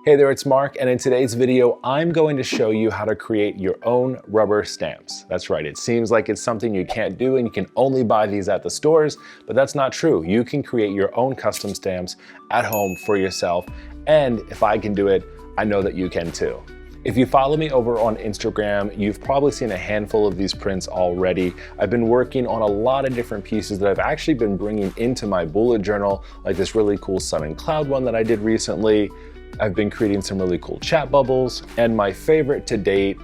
Hey there, it's Mark, and in today's video, I'm going to show you how to create your own rubber stamps. That's right, it seems like it's something you can't do and you can only buy these at the stores, but that's not true. You can create your own custom stamps at home for yourself, and if I can do it, I know that you can too. If you follow me over on Instagram, you've probably seen a handful of these prints already. I've been working on a lot of different pieces that I've actually been bringing into my bullet journal, like this really cool sun and cloud one that I did recently. I've been creating some really cool chat bubbles, and my favorite to date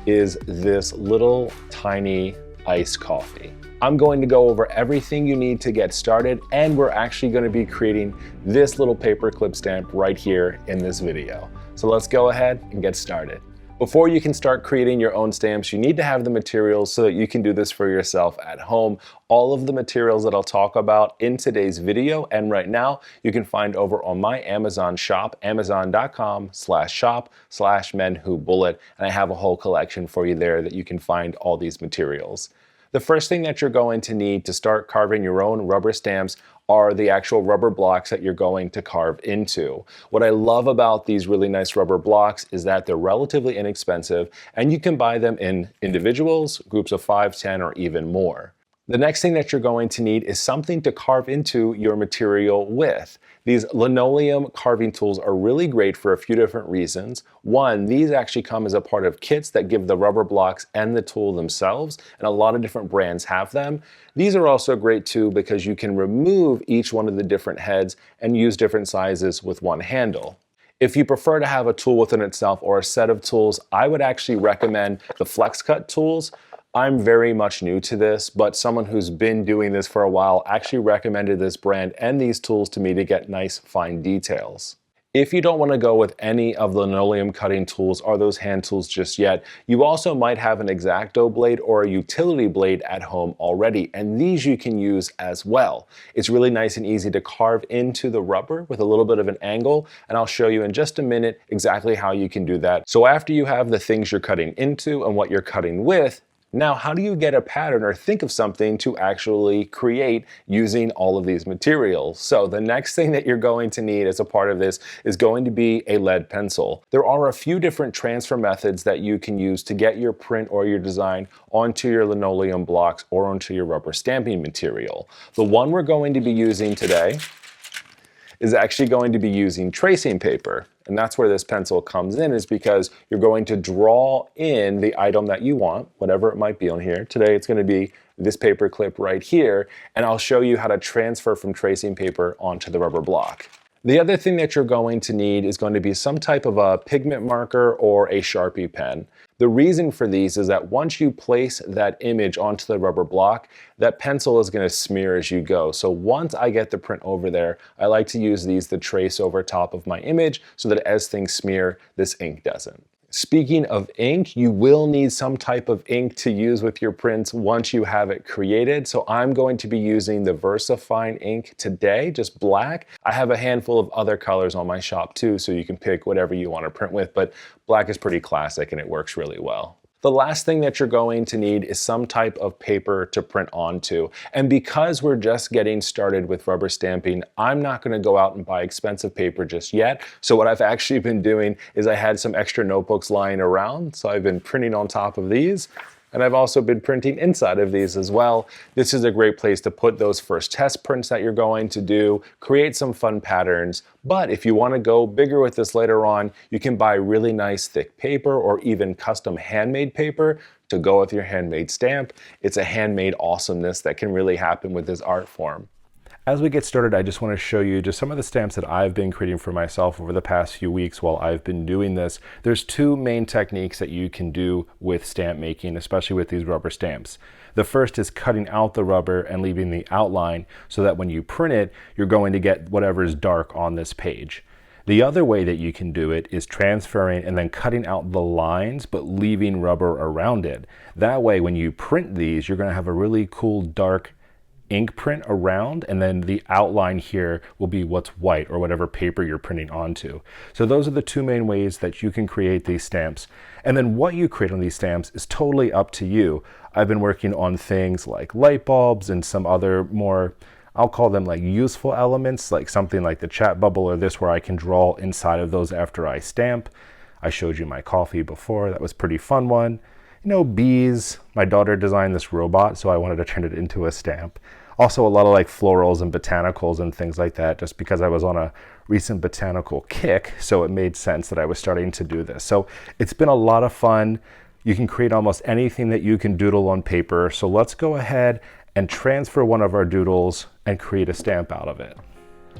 is this little tiny iced coffee. I'm going to go over everything you need to get started, and we're actually going to be creating this little paper clip stamp right here in this video. So let's go ahead and get started. Before you can start creating your own stamps, you need to have the materials so that you can do this for yourself at home. All of the materials that I'll talk about in today's video and right now, you can find over on my Amazon shop, amazon.com/shop/menwhobullet, and I have a whole collection for you there that you can find all these materials. The first thing that you're going to need to start carving your own rubber stamps are the actual rubber blocks that you're going to carve into. What I love about these really nice rubber blocks is that they're relatively inexpensive and you can buy them in individuals, groups of 5, 10, or even more. The next thing that you're going to need is something to carve into your material with. These linoleum carving tools are really great for a few different reasons. One, these actually come as a part of kits that give the rubber blocks and the tool themselves, and a lot of different brands have them. These are also great too because you can remove each one of the different heads and use different sizes with one handle. If you prefer to have a tool within itself or a set of tools, I would actually recommend the flex cut tools. I'm very much new to this, but someone who's been doing this for a while actually recommended this brand and these tools to me to get nice fine details. If you don't want to go with any of the linoleum cutting tools or those hand tools just yet, you also might have an X-Acto blade or a utility blade at home already, and these you can use as well. It's really nice and easy to carve into the rubber with a little bit of an angle, and I'll show you in just a minute exactly how you can do that. So after you have the things you're cutting into and what you're cutting with, now, how do you get a pattern or think of something to actually create using all of these materials? So the next thing that you're going to need as a part of this is going to be a lead pencil. There are a few different transfer methods that you can use to get your print or your design onto your linoleum blocks or onto your rubber stamping material. The one we're going to be using today is actually going to be using tracing paper. And that's where this pencil comes in, is because you're going to draw in the item that you want, whatever it might be on here. Today it's going to be this paper clip right here, and I'll show you how to transfer from tracing paper onto the rubber block. The other thing that you're going to need is going to be some type of a pigment marker or a Sharpie pen. The reason for these is that once you place that image onto the rubber block, that pencil is going to smear as you go. So once I get the print over there, I like to use these to trace over top of my image so that as things smear, this ink doesn't. Speaking of ink, you will need some type of ink to use with your prints once you have it created. So I'm going to be using the VersaFine ink today, just black. I have a handful of other colors on my shop too, so you can pick whatever you want to print with, but black is pretty classic and it works really well. The last thing that you're going to need is some type of paper to print onto. And because we're just getting started with rubber stamping, I'm not going to go out and buy expensive paper just yet. So what I've actually been doing is I had some extra notebooks lying around. So I've been printing on top of these. And I've also been printing inside of these as well. This is a great place to put those first test prints that you're going to do, create some fun patterns. But if you want to go bigger with this later on, you can buy really nice thick paper or even custom handmade paper to go with your handmade stamp. It's a handmade awesomeness that can really happen with this art form. As we get started, I just want to show you just some of the stamps that I've been creating for myself over the past few weeks while I've been doing this. There's two main techniques that you can do with stamp making, especially with these rubber stamps. The first is cutting out the rubber and leaving the outline so that when you print it, you're going to get whatever is dark on this page. The other way that you can do it is transferring and then cutting out the lines but leaving rubber around it. That way, when you print these, you're going to have a really cool dark ink print around, and then the outline here will be what's white or whatever paper you're printing onto. So those are the two main ways that you can create these stamps. And then what you create on these stamps is totally up to you. I've been working on things like light bulbs and some other more I'll call them like useful elements, like something like the chat bubble or this, where I can draw inside of those after I stamp. I showed you my coffee before. That was a pretty fun one. You know, bees. My daughter designed this robot, so I wanted to turn it into a stamp. Also a lot of like florals and botanicals and things like that, just because I was on a recent botanical kick, so it made sense that I was starting to do this. So it's been a lot of fun. You can create almost anything that you can doodle on paper. So let's go ahead and transfer one of our doodles and create a stamp out of it.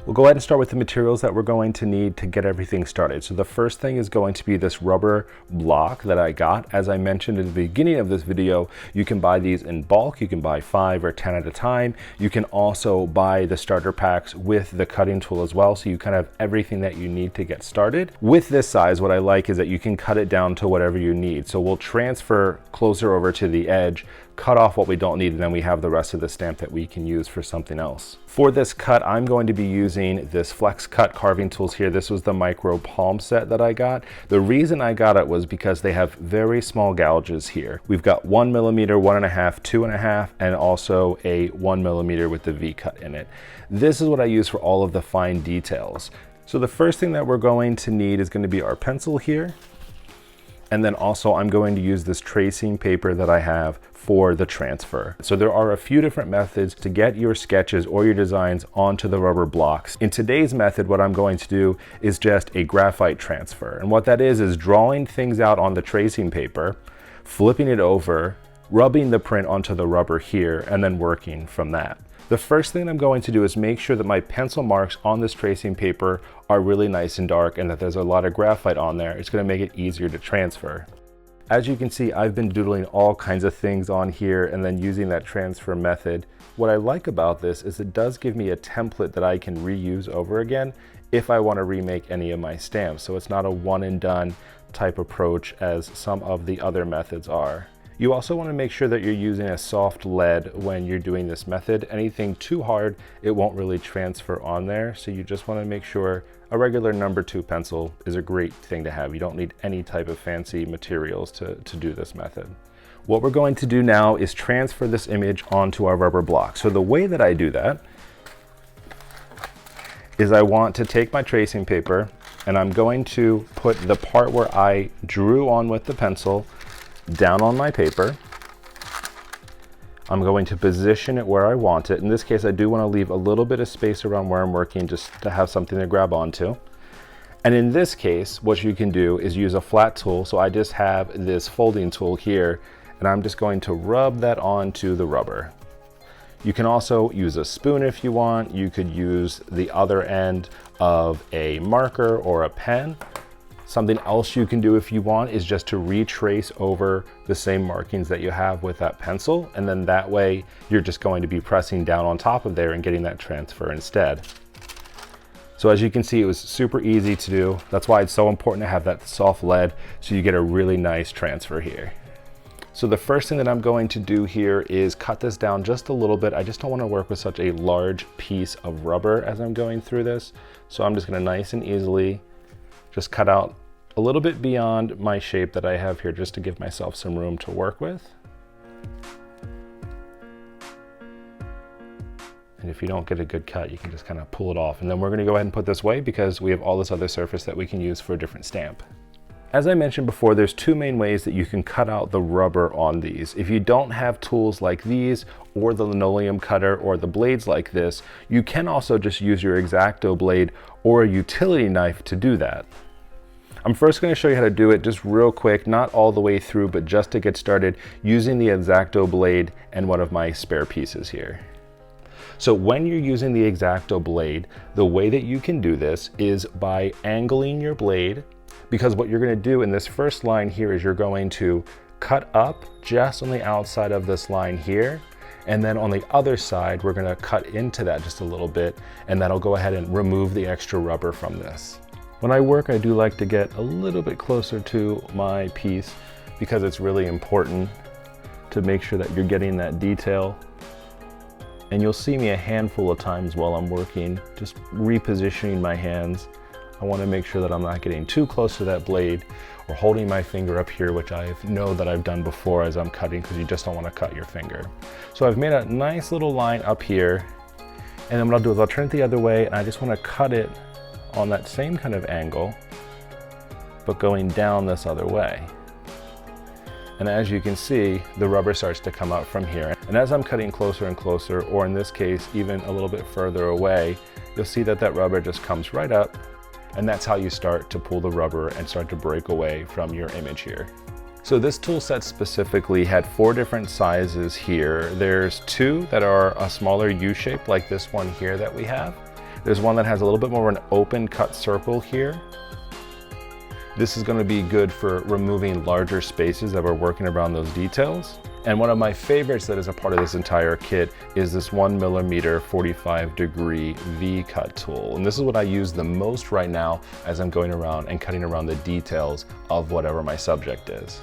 We'll go ahead and start with the materials that we're going to need to get everything started. So the first thing is going to be this rubber block that I got. As I mentioned in the beginning of this video, you can buy these in bulk. You can buy 5 or 10 at a time. You can also buy the starter packs with the cutting tool as well. So you kind of have everything that you need to get started. With this size, what I like is that you can cut it down to whatever you need. So we'll transfer closer over to the edge, cut off what we don't need, and then we have the rest of the stamp that we can use for something else. For this cut, I'm going to be using this Flex Cut carving tools here. This was the micro palm set that I got. The reason I got it was because they have very small gouges here. We've got 1 millimeter, 1.5, 2.5, and also a 1 millimeter with the V cut in it. This is what I use for all of the fine details. So the first thing that we're going to need is going to be our pencil here. And then also I'm going to use this tracing paper that I have for the transfer. So there are a few different methods to get your sketches or your designs onto the rubber blocks. In today's method, what I'm going to do is just a graphite transfer. And what that is drawing things out on the tracing paper, flipping it over, rubbing the print onto the rubber here, and then working from that. The first thing I'm going to do is make sure that my pencil marks on this tracing paper are really nice and dark and that there's a lot of graphite on there. It's going to make it easier to transfer. As you can see, I've been doodling all kinds of things on here and then using that transfer method. What I like about this is it does give me a template that I can reuse over again if I want to remake any of my stamps. So it's not a one and done type approach as some of the other methods are. You also want to make sure that you're using a soft lead when you're doing this method. Anything too hard, it won't really transfer on there. So you just want to make sure a regular number 2 pencil is a great thing to have. You don't need any type of fancy materials to do this method. What we're going to do now is transfer this image onto our rubber block. So the way that I do that is I want to take my tracing paper and I'm going to put the part where I drew on with the pencil down on my paper. I'm going to position it where I want it. In this case, I do want to leave a little bit of space around where I'm working just to have something to grab onto. And in this case, what you can do is use a flat tool. So I just have this folding tool here, and I'm just going to rub that onto the rubber. You can also use a spoon if you want. You could use the other end of a marker or a pen. Something else you can do if you want is just to retrace over the same markings that you have with that pencil, and then that way you're just going to be pressing down on top of there and getting that transfer instead. So as you can see, it was super easy to do. That's why it's so important to have that soft lead so you get a really nice transfer here. So the first thing that I'm going to do here is cut this down just a little bit. I just don't want to work with such a large piece of rubber as I'm going through this. So I'm just going to nice and easily just cut out a little bit beyond my shape that I have here just to give myself some room to work with. And if you don't get a good cut, you can just kind of pull it off. And then we're going to go ahead and put this away because we have all this other surface that we can use for a different stamp. As I mentioned before, there's 2 main ways that you can cut out the rubber on these. If you don't have tools like these or the linoleum cutter or the blades like this, you can also just use your X-Acto blade or a utility knife to do that. I'm first going to show you how to do it just real quick, not all the way through, but just to get started using the X-Acto blade and one of my spare pieces here. So when you're using the X-Acto blade, the way that you can do this is by angling your blade, because what you're going to do in this first line here is you're going to cut up just on the outside of this line here, and then on the other side we're going to cut into that just a little bit, and that'll go ahead and remove the extra rubber from this. When I work, I do like to get a little bit closer to my piece because it's really important to make sure that you're getting that detail. And you'll see me a handful of times while I'm working, just repositioning my hands. I want to make sure that I'm not getting too close to that blade or holding my finger up here, which I know that I've done before as I'm cutting, because you just don't want to cut your finger. So I've made a nice little line up here. And then what I'll do is I'll turn it the other way, and I just want to cut it on that same kind of angle, but going down this other way. And as you can see, the rubber starts to come out from here. And as I'm cutting closer and closer, or in this case, even a little bit further away, you'll see that that rubber just comes right up. And that's how you start to pull the rubber and start to break away from your image here. So this tool set specifically had 4 different sizes here. There's 2 that are a smaller U shape like this one here that we have. There's one that has a little bit more of an open cut circle here. This is going to be good for removing larger spaces that we're working around those details. And one of my favorites that is a part of this entire kit is this 1mm 45-degree V-cut tool. And this is what I use the most right now as I'm going around and cutting around the details of whatever my subject is.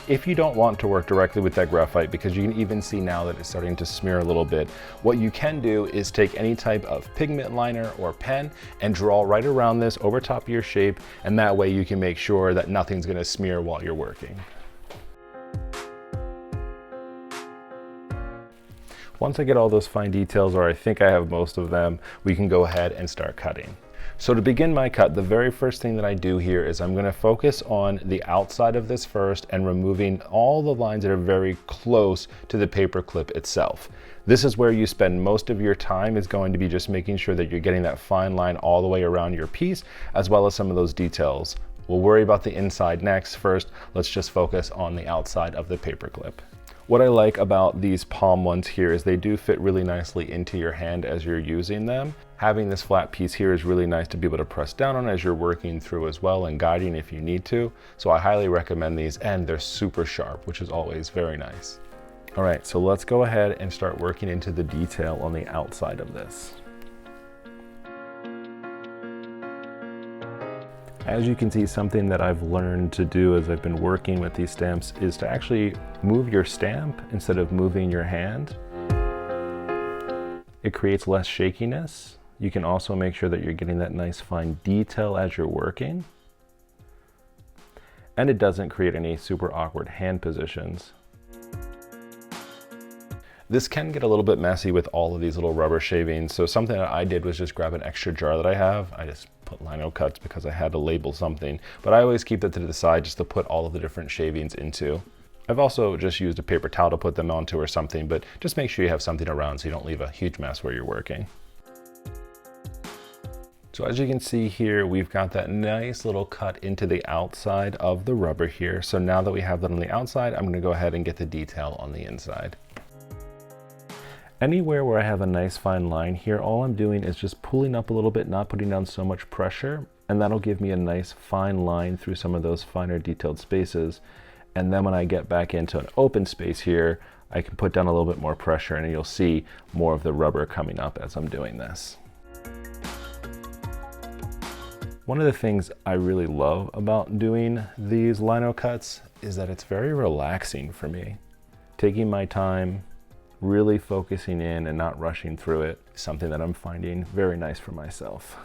If you don't want to work directly with that graphite, because you can even see now that it's starting to smear a little bit, what you can do is take any type of pigment liner or pen and draw right around this over top of your shape, and that way you can make sure that nothing's going to smear while you're working. Once I get all those fine details, or I think I have most of them, we can go ahead and start cutting. So to begin my cut, the very first thing that I do here is I'm going to focus on the outside of this first and removing all the lines that are very close to the paper clip itself. This is where you spend most of your time, is going to be just making sure that you're getting that fine line all the way around your piece, as well as some of those details. We'll worry about the inside next. First, let's just focus on the outside of the paper clip. What I like about these palm ones here is they do fit really nicely into your hand as you're using them. Having this flat piece here is really nice to be able to press down on as you're working through as well, and guiding if you need to. So I highly recommend these, and they're super sharp, which is always very nice. All right, so let's go ahead and start working into the detail on the outside of this. As you can see, something that I've learned to do as I've been working with these stamps is to actually move your stamp instead of moving your hand. It creates less shakiness. You can also make sure that you're getting that nice fine detail as you're working. And it doesn't create any super awkward hand positions. This can get a little bit messy with all of these little rubber shavings. So something that I did was just grab an extra jar that I have. I just put lino cuts because I had to label something, but I always keep that to the side just to put all of the different shavings into. I've also just used a paper towel to put them onto or something, but just make sure you have something around so you don't leave a huge mess where you're working. So as you can see here, we've got that nice little cut into the outside of the rubber here. So now that we have that on the outside, I'm going to go ahead and get the detail on the inside. Anywhere where I have a nice fine line here, all I'm doing is just pulling up a little bit, not putting down so much pressure, and that'll give me a nice fine line through some of those finer detailed spaces. And then when I get back into an open space here, I can put down a little bit more pressure, and you'll see more of the rubber coming up as I'm doing this. One of the things I really love about doing these lino cuts is that it's very relaxing for me. Taking my time, really focusing in and not rushing through it, is something that I'm finding very nice for myself.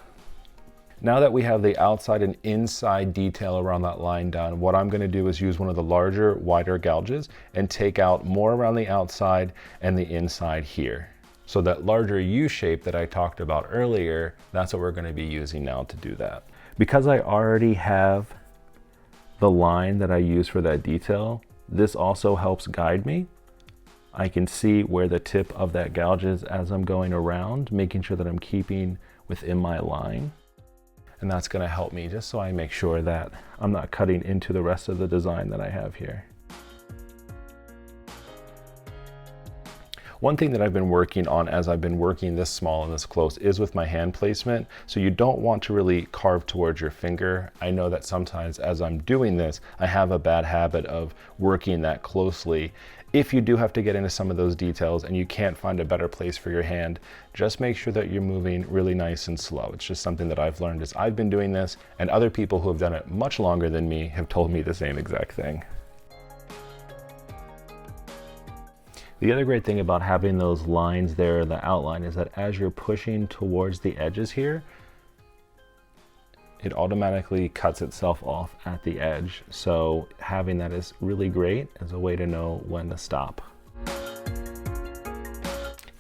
Now that we have the outside and inside detail around that line done, what I'm going to do is use one of the larger, wider gouges and take out more around the outside and the inside here. So that larger U shape that I talked about earlier, that's what we're going to be using now to do that. Because I already have the line that I use for that detail, this also helps guide me. I can see where the tip of that gouge is as I'm going around, making sure that I'm keeping within my line. And that's going to help me just so I make sure that I'm not cutting into the rest of the design that I have here. One thing that I've been working on as I've been working this small and this close is with my hand placement. So you don't want to really carve towards your finger. I know that sometimes as I'm doing this, I have a bad habit of working that closely. If you do have to get into some of those details and you can't find a better place for your hand, just make sure that you're moving really nice and slow. It's just something that I've learned as I've been doing this, and other people who have done it much longer than me have told me the same exact thing. The other great thing about having those lines there, the outline, is that as you're pushing towards the edges here, it automatically cuts itself off at the edge. So having that is really great as a way to know when to stop.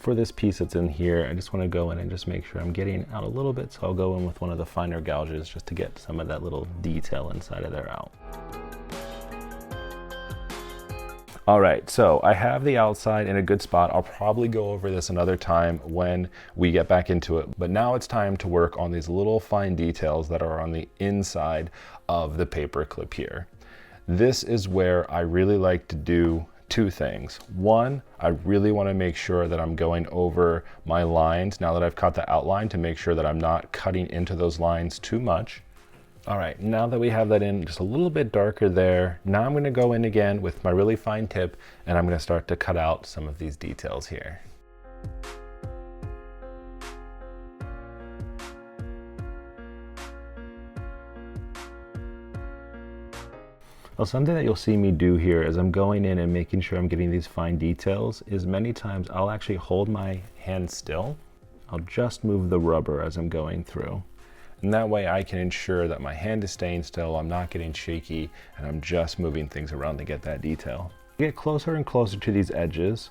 for this piece that's in here, I just want to go in and just make sure I'm getting out a little bit. So I'll go in with one of the finer gouges just to get some of that little detail inside of there out. All right, so I have the outside in a good spot. I'll probably go over this another time when we get back into it, but now it's time to work on these little fine details that are on the inside of the paper clip here. This is where I really like to do two things. One, I really want to make sure that I'm going over my lines now that I've cut the outline to make sure that I'm not cutting into those lines too much. All right, now that we have that in just a little bit darker there, now I'm gonna go in again with my really fine tip and I'm gonna start to cut out some of these details here. Well, something that you'll see me do here as I'm going in and making sure I'm getting these fine details is many times I'll actually hold my hand still. I'll just move the rubber as I'm going through. And that way I can ensure that my hand is staying still, I'm not getting shaky, and I'm just moving things around to get that detail. I get closer and closer to these edges,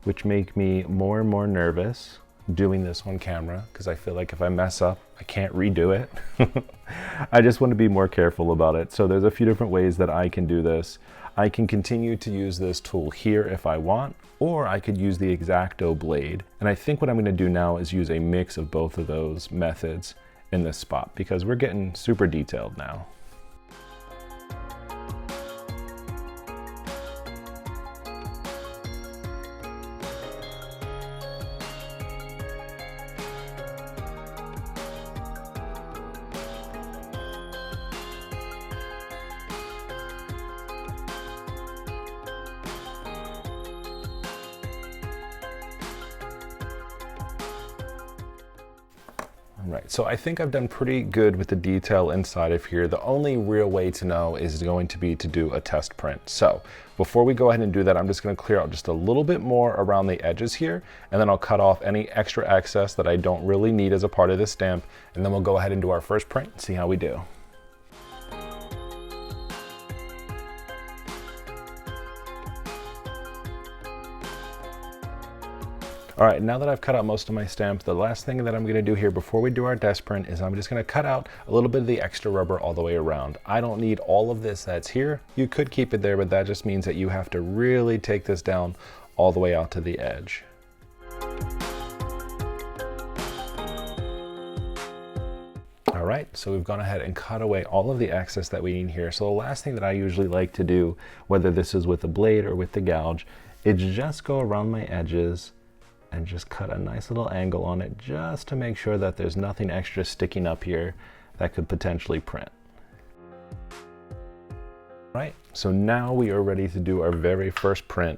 which make me more and more nervous doing this on camera, because I feel like if I mess up, I can't redo it. I just want to be more careful about it. So there's a few different ways that I can do this. I can continue to use this tool here if I want, or I could use the X-Acto blade. And I think what I'm going to do now is use a mix of both of those methods in this spot because we're getting super detailed now. Right, so I think I've done pretty good with the detail inside of here. The only real way to know is going to be to do a test print. So before we go ahead and do that, I'm just going to clear out just a little bit more around the edges here, and then I'll cut off any extra excess that I don't really need as a part of this stamp, and then we'll go ahead and do our first print and see how we do. All right, now that I've cut out most of my stamp, the last thing that I'm gonna do here before we do our test print is I'm just gonna cut out a little bit of the extra rubber all the way around. I don't need all of this that's here. You could keep it there, but that just means that you have to really take this down all the way out to the edge. All right, so we've gone ahead and cut away all of the excess that we need here. So the last thing that I usually like to do, whether this is with a blade or with the gouge, is just go around my edges and just cut a nice little angle on it just to make sure that there's nothing extra sticking up here that could potentially print. Right, so now we are ready to do our very first print.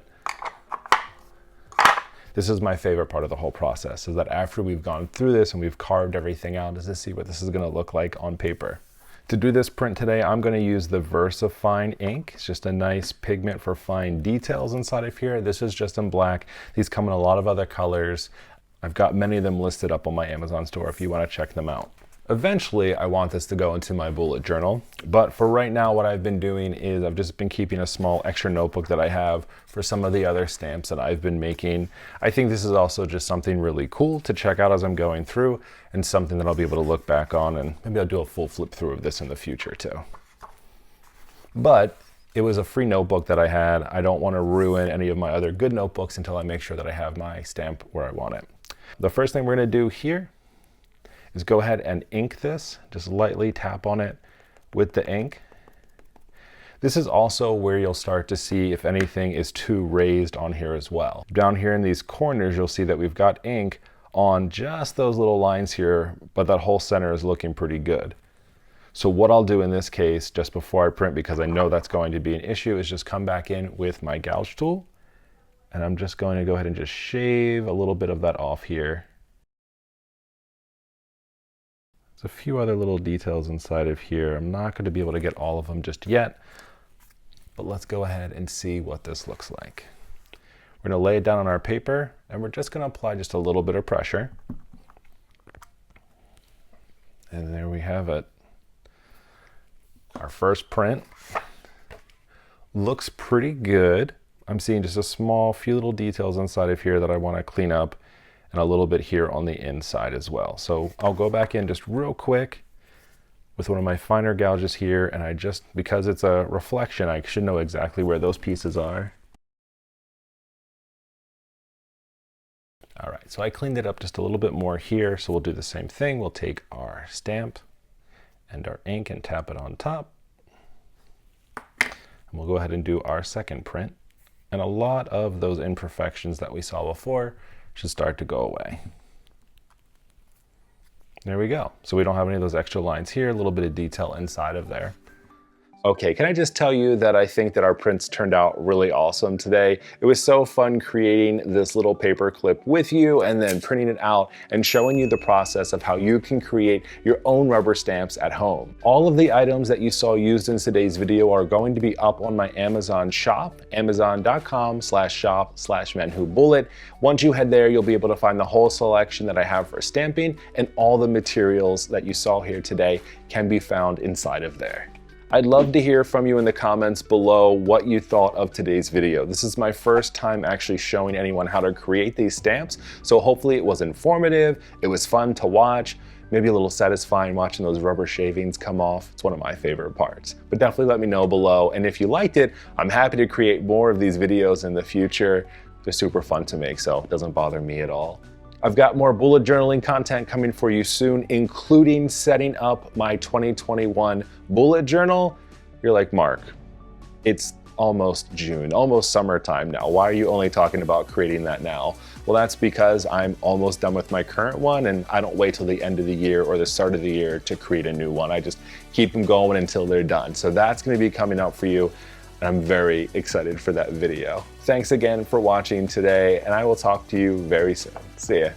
This is my favorite part of the whole process, is that after we've gone through this and we've carved everything out, is to see what this is gonna look like on paper. To do this print today, I'm going to use the VersaFine ink. It's just a nice pigment for fine details inside of here. This is just in black. These come in a lot of other colors. I've got many of them listed up on my Amazon store if you want to check them out. Eventually, I want this to go into my bullet journal, but for right now, what I've been doing is I've just been keeping a small extra notebook that I have for some of the other stamps that I've been making. I think this is also just something really cool to check out as I'm going through, and something that I'll be able to look back on, and maybe I'll do a full flip through of this in the future too. But it was a free notebook that I had. I don't want to ruin any of my other good notebooks until I make sure that I have my stamp where I want it. The first thing we're going to do here is go ahead and ink this. Just lightly tap on it with the ink. This is also where you'll start to see if anything is too raised on here as well. Down here in these corners, you'll see that we've got ink on just those little lines here, but that whole center is looking pretty good. So what I'll do in this case, just before I print, because I know that's going to be an issue, is just come back in with my gouge tool, and I'm just going to go ahead and just shave a little bit of that off here. There's a few other little details inside of here. I'm not going to be able to get all of them just yet, but let's go ahead and see what this looks like. We're going to lay it down on our paper, and we're just going to apply just a little bit of pressure. And there we have it. Our first print looks pretty good. I'm seeing just a few little details inside of here that I want to clean up. and a little bit here on the inside as well. So I'll go back in just real quick with one of my finer gouges here, and because it's a reflection, I should know exactly where those pieces are. All right, so I cleaned it up just a little bit more here, so we'll do the same thing. We'll take our stamp and our ink and tap it on top. And we'll go ahead and do our second print. And a lot of those imperfections that we saw before should start to go away. There we go. So we don't have any of those extra lines here, a little bit of detail inside of there. Okay, can I just tell you that I think that our prints turned out really awesome today. It was so fun creating this little paper clip with you and then printing it out and showing you the process of how you can create your own rubber stamps at home. All of the items that you saw used in today's video are going to be up on my Amazon shop, amazon.com/shop/menwhobullet. Once you head there, you'll be able to find the whole selection that I have for stamping, and all the materials that you saw here today can be found inside of there. I'd love to hear from you in the comments below what you thought of today's video. This is my first time actually showing anyone how to create these stamps, so hopefully it was informative, it was fun to watch, maybe a little satisfying watching those rubber shavings come off. It's one of my favorite parts. But definitely let me know below, and if you liked it, I'm happy to create more of these videos in the future. They're super fun to make, so it doesn't bother me at all. I've got more bullet journaling content coming for you soon, including setting up my 2021 bullet journal. You're like, Mark, it's almost June, almost summertime now. Why are you only talking about creating that now? Well, that's because I'm almost done with my current one, and I don't wait till the end of the year or the start of the year to create a new one. I just keep them going until they're done. So that's going to be coming up for you. I'm very excited for that video. Thanks again for watching today, and I will talk to you very soon. See ya.